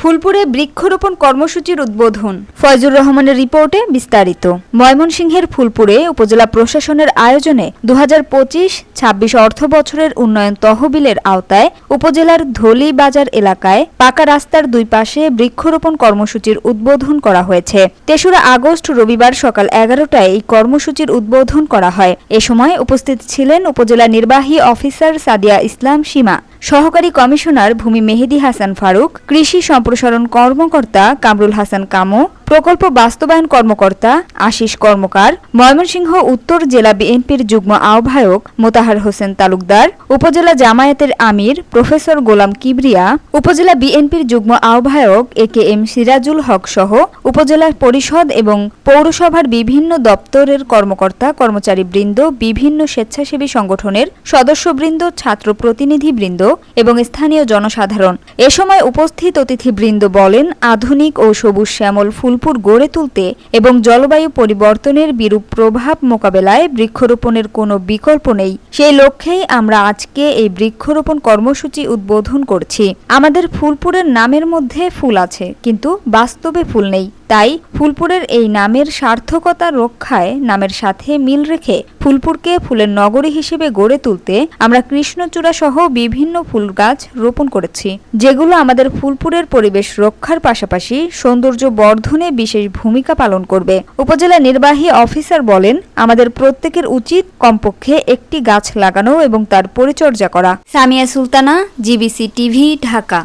ফুলপুরে বৃক্ষরোপণ কর্মসূচির উদ্বোধন। ফয়জুর রহমানের রিপোর্টে বিস্তারিত। ময়মনসিংহের ফুলপুরে উপজেলা প্রশাসনের আয়োজনে 2025-26 অর্থ বছরের উন্নয়ন তহবিলের আওতায় উপজেলার ধলি বাজার এলাকায় পাকা রাস্তার দুই পাশে বৃক্ষরোপণ কর্মসূচির উদ্বোধন করা হয়েছে। ৩রা আগস্ট রবিবার সকাল 11টায় এই কর্মসূচির উদ্বোধন করা হয়। এ সময় উপস্থিত ছিলেন উপজেলা নির্বাহী অফিসার সাদিয়া ইসলাম সীমা, সহকারী কমিশনার ভূমি মেহেদী হাসান ফারুক, কৃষি সম্প্রসারণ কর্মকর্তা কামরুল হাসান কামো, প্রকল্প বাস্তবায়ন কর্মকর্তা আশিস কর্মকার, ময়মনসিংহ উত্তর জেলা বিএনপির যুগ্ম আহ্বায়ক মোতাহার হোসেন তালুকদার, উপজেলা জামায়াতের আমির প্রফেসর গোলাম কিবরিয়া, উপজেলা বিএনপির যুগ্ম আহ্বায়ক একেএম সিরাজুল হক সহ উপজেলা পরিষদ এবং পৌরসভার বিভিন্ন দপ্তরের কর্মকর্তা কর্মচারীবৃন্দ, বিভিন্ন স্বেচ্ছাসেবী সংগঠনের সদস্যবৃন্দ, ছাত্র প্রতিনিধিবৃন্দ এবং স্থানীয় জনসাধারণ। এ সময় উপস্থিত অতিথিবৃন্দ বলেন, আধুনিক ও সবুজ শ্যামল ফুলপুর গড়ে তুলতে এবং জলবায়ু পরিবর্তনের বিরূপ প্রভাব মোকাবেলায় বৃক্ষরোপণের কোনো বিকল্প নেই। সেই লক্ষ্যেই আমরা আজকে এই বৃক্ষরোপণ কর্মসূচি উদ্বোধন করছি। আমাদের ফুলপুরের নামের মধ্যে ফুল আছে, কিন্তু বাস্তবে ফুল নেই। তাই ফুলপুরের এই নামের সার্থকতা রক্ষায় নামের সাথে মিল রেখে ফুলপুরকে ফুলের নগরী হিসেবে গড়ে তুলতে আমরা কৃষ্ণচূড়া সহ বিভিন্ন ফুল গাছ রোপণ করেছি, যেগুলো আমাদের ফুলপুরের পরিবেশ রক্ষার পাশাপাশি সৌন্দর্য বর্ধনে বিশেষ ভূমিকা পালন করবে। উপজেলা নির্বাহী অফিসার বলেন, আমাদের প্রত্যেকের উচিত কমপক্ষে একটি গাছ লাগানো এবং তার পরিচর্যা করা। Samia Sultana, GBC TV, Dhaka.